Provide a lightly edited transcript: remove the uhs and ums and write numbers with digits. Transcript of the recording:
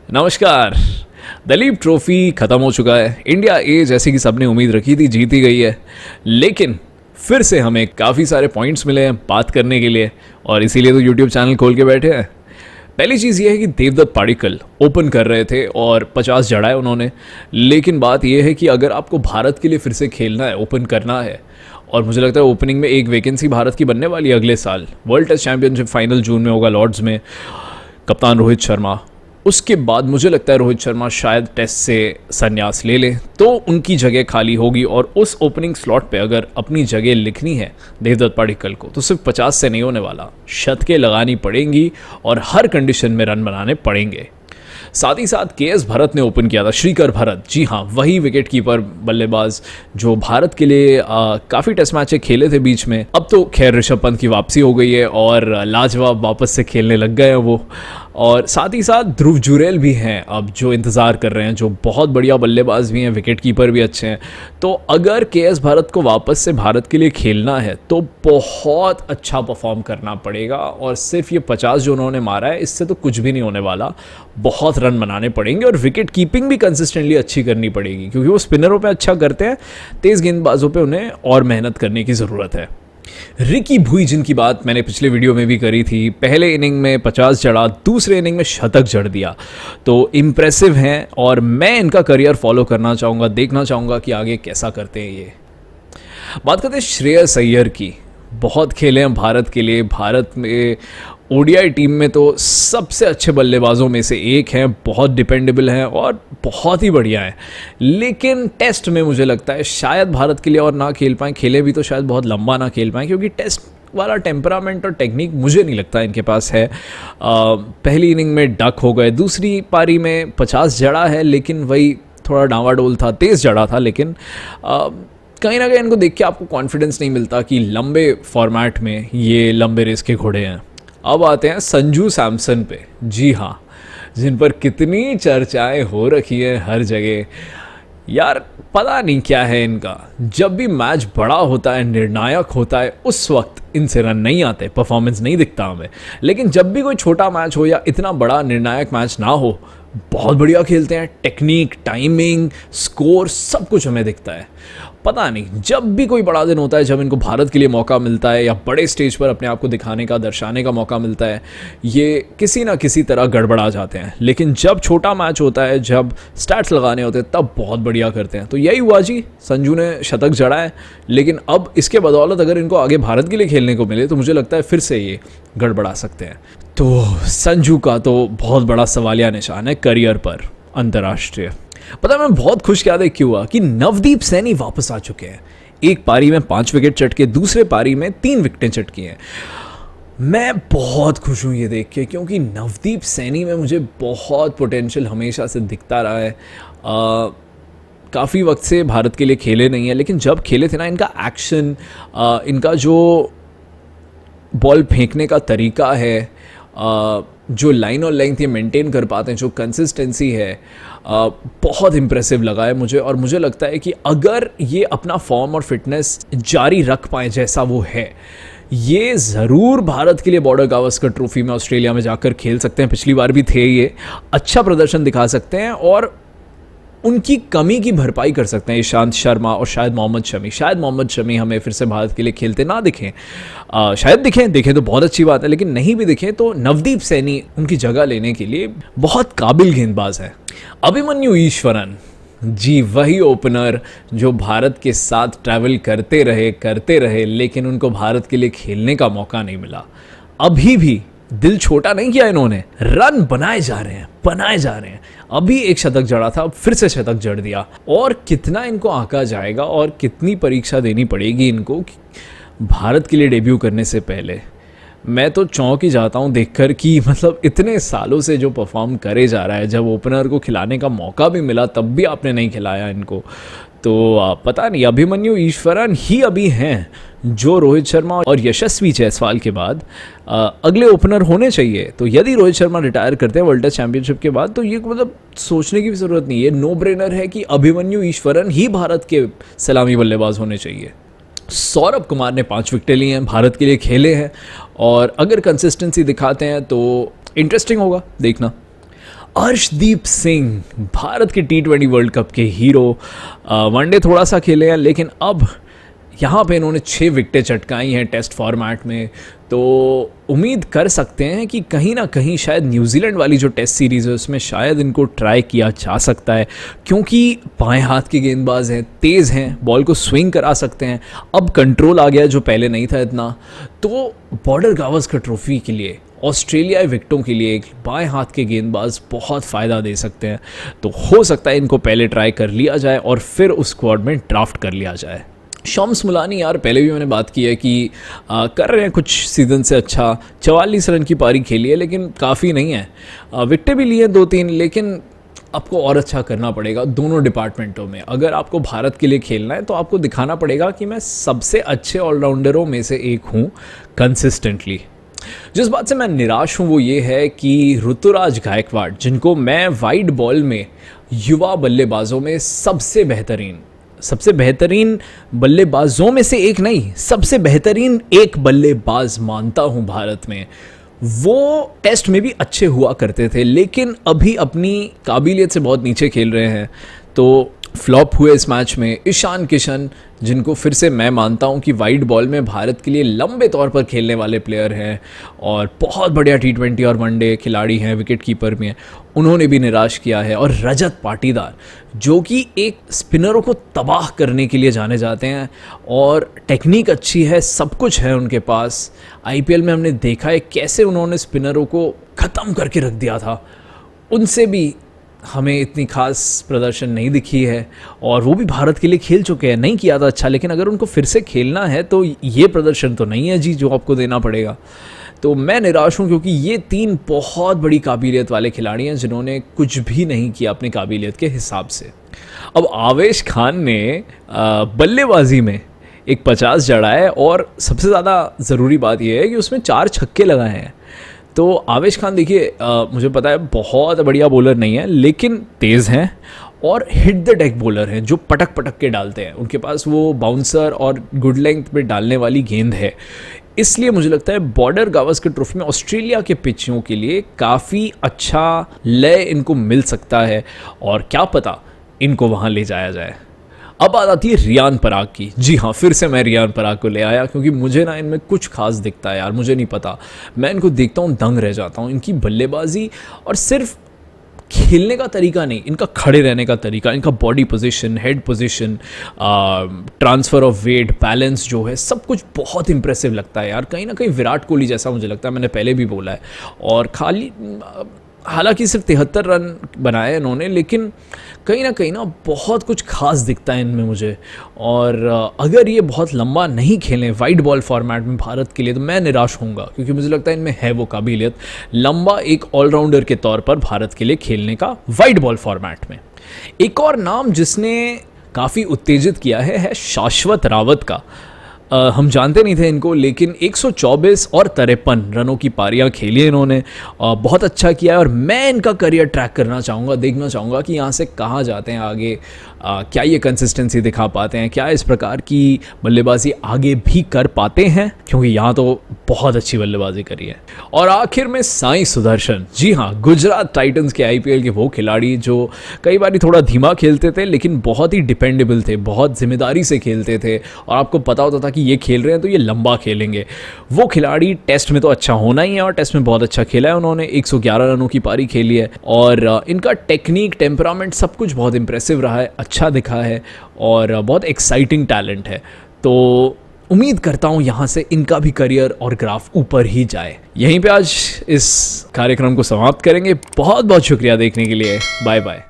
नमस्कार। दलीप ट्रॉफी ख़त्म हो चुका है। इंडिया ए जैसे कि सबने उम्मीद रखी थी जीती गई है, लेकिन फिर से हमें काफ़ी सारे पॉइंट्स मिले हैं बात करने के लिए और इसीलिए तो यूट्यूब चैनल खोल के बैठे हैं। पहली चीज़ ये है कि देवदत्त पाडिक्कल ओपन कर रहे थे और 50 जड़ा है उन्होंने, लेकिन बात यह है कि अगर आपको भारत के लिए फिर से खेलना है, ओपन करना है, और मुझे लगता है ओपनिंग में एक वैकेंसी भारत की बनने वाली है अगले साल। वर्ल्ड टेस्ट चैंपियनशिप फाइनल जून में होगा लॉर्ड्स में, कप्तान रोहित शर्मा। उसके बाद मुझे लगता है रोहित शर्मा शायद टेस्ट से संन्यास ले लें तो उनकी जगह खाली होगी, और उस ओपनिंग स्लॉट पे अगर अपनी जगह लिखनी है देवदत्त पाडिक्कल को तो सिर्फ 50 से नहीं होने वाला, शतकें लगानी पड़ेंगी और हर कंडीशन में रन बनाने पड़ेंगे। साथ ही साथ केएस भरत ने ओपन किया था, श्रीकर भरत, जी हाँ वही विकेट कीपर बल्लेबाज जो भारत के लिए काफ़ी टेस्ट मैचें खेले थे बीच में। अब तो खैर ऋषभ पंत की वापसी हो गई है और लाजवाब वापस से खेलने लग गए हैं वो। और साथ ही साथ ध्रुव जुरैल भी हैं अब जो इंतज़ार कर रहे हैं, जो बहुत बढ़िया बल्लेबाज भी हैं, विकेट कीपर भी अच्छे हैं। तो अगर केएस भरत को वापस से भारत के लिए खेलना है तो बहुत अच्छा परफॉर्म करना पड़ेगा, और सिर्फ ये 50 जो उन्होंने मारा है इससे तो कुछ भी नहीं होने वाला। बहुत रन बनाने पड़ेंगे और विकेट कीपिंग भी कंसिस्टेंटली अच्छी करनी पड़ेगी, क्योंकि वो स्पिनरों पे अच्छा करते हैं, तेज़ गेंदबाजों पे उन्हें और मेहनत करने की ज़रूरत है। रिकी भुई जिनकी बात मैंने पिछले वीडियो में भी करी थी, पहले इनिंग में 50 जड़ा, दूसरे इनिंग में शतक जड़ दिया, तो इम्प्रेसिव हैं और मैं इनका करियर फॉलो करना चाहूँगा, देखना चाहूँगा कि आगे कैसा करते हैं ये। बात करते हैं श्रेयस अय्यर की। बहुत खेले हैं भारत के लिए, भारत में ओडीआई टीम में तो सबसे अच्छे बल्लेबाजों में से एक हैं, बहुत डिपेंडेबल हैं और बहुत ही बढ़िया हैं। लेकिन टेस्ट में मुझे लगता है शायद भारत के लिए और ना खेल पाएँ, खेले भी तो शायद बहुत लंबा ना खेल पाएँ, क्योंकि टेस्ट वाला टेम्परामेंट और टेक्निक मुझे नहीं लगता इनके पास है। पहली इनिंग में डक हो गए, दूसरी पारी में 50 जड़ा है लेकिन वही थोड़ा डावाडोल था, तेज़ जड़ा था, लेकिन कहीं ना कहीं इनको देख के आपको कॉन्फिडेंस नहीं मिलता कि लंबे फॉर्मेट में ये लंबे रेस के घोड़े हैं। अब आते हैं संजू सैमसन पे, जी हाँ, जिन पर कितनी चर्चाएं हो रखी है हर जगह। यार पता नहीं क्या है इनका, जब भी मैच बड़ा होता है, निर्णायक होता है, उस वक्त इनसे रन नहीं आते, परफॉर्मेंस नहीं दिखता हमें। लेकिन जब भी कोई छोटा मैच हो या इतना बड़ा निर्णायक मैच ना हो, बहुत बढ़िया खेलते हैं। टेक्निक, टाइमिंग, स्कोर सब कुछ हमें दिखता है। पता नहीं, जब भी कोई बड़ा दिन होता है, जब इनको भारत के लिए मौका मिलता है या बड़े स्टेज पर अपने आप को दिखाने का, दर्शाने का मौका मिलता है, ये किसी ना किसी तरह गड़बड़ा जाते हैं। लेकिन जब छोटा मैच होता है, जब स्टैट्स लगाने होते हैं, तब बहुत बढ़िया करते हैं। तो यही हुआ जी, संजू ने शतक जड़ा है, लेकिन अब इसके बदौलत अगर इनको आगे भारत के लिए खेलने को मिले तो मुझे लगता है फिर से ये गड़बड़ा सकते हैं। तो संजू का तो बहुत बड़ा सवालिया निशान है करियर पर अंतर्राष्ट्रीय। पता है मैं बहुत खुश क्या देख क्यों हुआ कि नवदीप सैनी वापस आ चुके हैं। एक पारी में 5 विकेट चटके, दूसरे पारी में 3 विकेटें चटकी हैं। मैं बहुत खुश हूँ ये देख के, क्योंकि नवदीप सैनी में मुझे बहुत पोटेंशियल हमेशा से दिखता रहा है। काफ़ी वक्त से भारत के लिए खेले नहीं है, लेकिन जब खेले थे ना, इनका एक्शन, इनका जो बॉल फेंकने का तरीका है, जो लाइन और लेंथ ये मेंटेन कर पाते हैं, जो कंसिस्टेंसी है, बहुत इम्प्रेसिव लगा है मुझे। और मुझे लगता है कि अगर ये अपना फॉर्म और फिटनेस जारी रख पाएँ जैसा वो है, ये ज़रूर भारत के लिए बॉर्डर गावस्कर ट्रॉफी में ऑस्ट्रेलिया में जाकर खेल सकते हैं। पिछली बार भी थे, ये अच्छा प्रदर्शन दिखा सकते हैं और उनकी कमी की भरपाई कर सकते हैं ईशांत शर्मा और शायद मोहम्मद शमी। शायद मोहम्मद शमी हमें फिर से भारत के लिए खेलते ना दिखें, शायद दिखें तो बहुत अच्छी बात है, लेकिन नहीं भी दिखें तो नवदीप सैनी उनकी जगह लेने के लिए बहुत काबिल गेंदबाज है। अभिमन्यु ईश्वरन, जी वही ओपनर जो भारत के साथ ट्रैवल करते रहे, लेकिन उनको भारत के लिए खेलने का मौका नहीं मिला। अभी भी दिल छोटा नहीं किया इन्होंने, रन बनाए जा रहे हैं। अभी एक शतक जड़ा था, फिर से शतक जड़ दिया। और कितना इनको आंका जाएगा और कितनी परीक्षा देनी पड़ेगी इनको भारत के लिए डेब्यू करने से पहले। मैं तो चौंक ही जाता हूँ देखकर कि मतलब इतने सालों से जो परफॉर्म करे जा रहा है, जब ओपनर को खिलाने का मौका भी मिला तब भी आपने नहीं खिलाया इनको। तो पता नहीं, अभिमन्यु ईश्वरन ही अभी हैं जो रोहित शर्मा और यशस्वी जायसवाल के बाद अगले ओपनर होने चाहिए। तो यदि रोहित शर्मा रिटायर करते हैं वर्ल्ड टेस्ट चैंपियनशिप के बाद, तो ये मतलब सोचने की भी ज़रूरत नहीं है, नो ब्रेनर है कि अभिमन्यु ईश्वरन ही भारत के सलामी बल्लेबाज होने चाहिए। सौरभ कुमार ने 5 विकेटें ली हैं, भारत के लिए खेले हैं, और अगर कंसिस्टेंसी दिखाते हैं तो इंटरेस्टिंग होगा देखना। अर्शदीप सिंह, भारत के T20 वर्ल्ड कप के हीरो, वनडे थोड़ा सा खेले हैं लेकिन अब यहाँ पे इन्होंने 6 विकेटें चटकाई हैं टेस्ट फॉर्मेट में। तो उम्मीद कर सकते हैं कि कहीं ना कहीं शायद न्यूजीलैंड वाली जो टेस्ट सीरीज़ है उसमें शायद इनको ट्राई किया जा सकता है, क्योंकि बाएं हाथ के गेंदबाज हैं, तेज़ हैं, बॉल को स्विंग करा सकते हैं। अब कंट्रोल आ गया जो पहले नहीं था इतना। तो बॉर्डर गावस्कर ट्रॉफी के लिए ऑस्ट्रेलियाई विकेटों के लिए एक बाएं हाथ के गेंदबाज बहुत फ़ायदा दे सकते हैं। तो हो सकता है इनको पहले ट्राई कर लिया जाए और फिर उस स्क्वाड में ड्राफ्ट कर लिया जाए। शम्स मुलानी, यार पहले भी मैंने बात की है कि कर रहे हैं कुछ सीज़न से अच्छा, 44 रन की पारी खेली है लेकिन काफ़ी नहीं है। विकेटें भी लिए 2-3, लेकिन आपको और अच्छा करना पड़ेगा दोनों डिपार्टमेंटों में। अगर आपको भारत के लिए खेलना है तो आपको दिखाना पड़ेगा कि मैं सबसे अच्छे ऑलराउंडरों में से एक हूँ कंसिस्टेंटली। जिस बात से मैं निराश हूँ वो ये है कि ऋतुराज गायकवाड़, जिनको मैं वाइड बॉल में युवा बल्लेबाजों में सबसे बेहतरीन बल्लेबाजों में से एक नहीं, सबसे बेहतरीन एक बल्लेबाज मानता हूं भारत में, वो टेस्ट में भी अच्छे हुआ करते थे लेकिन अभी अपनी काबिलियत से बहुत नीचे खेल रहे हैं। तो फ्लॉप हुए इस मैच में ईशान किशन, जिनको फिर से मैं मानता हूं कि वाइड बॉल में भारत के लिए लंबे तौर पर खेलने वाले प्लेयर हैं और बहुत बढ़िया T20 और वनडे खिलाड़ी हैं, विकेट कीपर में, उन्होंने भी निराश किया है। और रजत पाटीदार, जो कि एक स्पिनरों को तबाह करने के लिए जाने जाते हैं और टेक्निक अच्छी है, सब कुछ है उनके पास। IPL में हमने देखा है कैसे उन्होंने स्पिनरों को ख़त्म करके रख दिया था। उनसे भी हमें इतनी खास प्रदर्शन नहीं दिखी है और वो भी भारत के लिए खेल चुके हैं, नहीं किया था अच्छा, लेकिन अगर उनको फिर से खेलना है तो ये प्रदर्शन तो नहीं है जी जो आपको देना पड़ेगा। तो मैं निराश हूँ क्योंकि ये 3 बहुत बड़ी काबिलियत वाले खिलाड़ी हैं जिन्होंने कुछ भी नहीं किया अपनी काबिलियत के हिसाब से। अब आवेश खान ने बल्लेबाजी में एक 50 जड़ा है और सबसे ज़्यादा ज़रूरी बात यह है कि उसमें 4 छक्के लगाए हैं। तो आवेश खान देखिए, मुझे पता है बहुत बढ़िया बॉलर नहीं है लेकिन तेज़ हैं और हिट द डेक बॉलर हैं जो पटक पटक के डालते हैं। उनके पास वो बाउंसर और गुड लेंथ पे डालने वाली गेंद है। इसलिए मुझे लगता है बॉर्डर गावस्कर ट्रॉफी में ऑस्ट्रेलिया के पिचियों के लिए काफ़ी अच्छा लय इनको मिल सकता है और क्या पता इनको वहाँ ले जाया जाए। अब बात आती है रियान पराग की। जी हाँ, फिर से मैं रियान पराग को ले आया क्योंकि मुझे ना इनमें कुछ खास दिखता है यार, मुझे नहीं पता, मैं इनको देखता हूँ दंग रह जाता हूँ। इनकी बल्लेबाजी और सिर्फ खेलने का तरीका नहीं, इनका खड़े रहने का तरीका, इनका body position, head position, transfer of weight, balance जो है, सब कुछ बहुत इंप्रेसिव लगता है यार। कहीं ना कहीं विराट कोहली जैसा मुझे लगता है, मैंने पहले भी बोला है। और हालांकि सिर्फ 73 रन बनाए इन्होंने, लेकिन कहीं ना बहुत कुछ खास दिखता है इनमें मुझे। और अगर ये बहुत लंबा नहीं खेलें वाइड बॉल फॉर्मेट में भारत के लिए तो मैं निराश होऊंगा, क्योंकि मुझे लगता है इनमें है वो काबिलियत लंबा एक ऑलराउंडर के तौर पर भारत के लिए खेलने का वाइड बॉल फॉर्मेट में। एक और नाम जिसने काफ़ी उत्तेजित किया है शाश्वत रावत का। हम जानते नहीं थे इनको, लेकिन 124 और 53 रनों की पारियां खेली इन्होंने, बहुत अच्छा किया है। और मैं इनका करियर ट्रैक करना चाहूँगा, देखना चाहूँगा कि यहाँ से कहाँ जाते हैं आगे, क्या ये कंसिस्टेंसी दिखा पाते हैं, क्या इस प्रकार की बल्लेबाजी आगे भी कर पाते हैं, क्योंकि यहाँ तो बहुत अच्छी बल्लेबाजी करी है। और आखिर में साई सुदर्शन, जी हाँ, गुजरात टाइटंस के IPL के वो खिलाड़ी जो कई बार थोड़ा धीमा खेलते थे लेकिन बहुत ही डिपेंडेबल थे, बहुत जिम्मेदारी से खेलते थे और आपको पता होता था कि ये खेल रहे हैं तो ये लंबा खेलेंगे। वो खिलाड़ी टेस्ट में तो अच्छा होना ही है और टेस्ट में बहुत अच्छा खेला है उन्होंने, 111 रनों की पारी खेली है। और इनका टेक्निक, टेम्परामेंट, सब कुछ बहुत इंप्रेसिव रहा है, अच्छा दिखा है और बहुत एक्साइटिंग टैलेंट है। तो उम्मीद करता हूँ यहाँ से इनका भी करियर और ग्राफ ऊपर ही जाए। यहीं पे आज इस कार्यक्रम को समाप्त करेंगे। बहुत बहुत शुक्रिया देखने के लिए। Bye bye.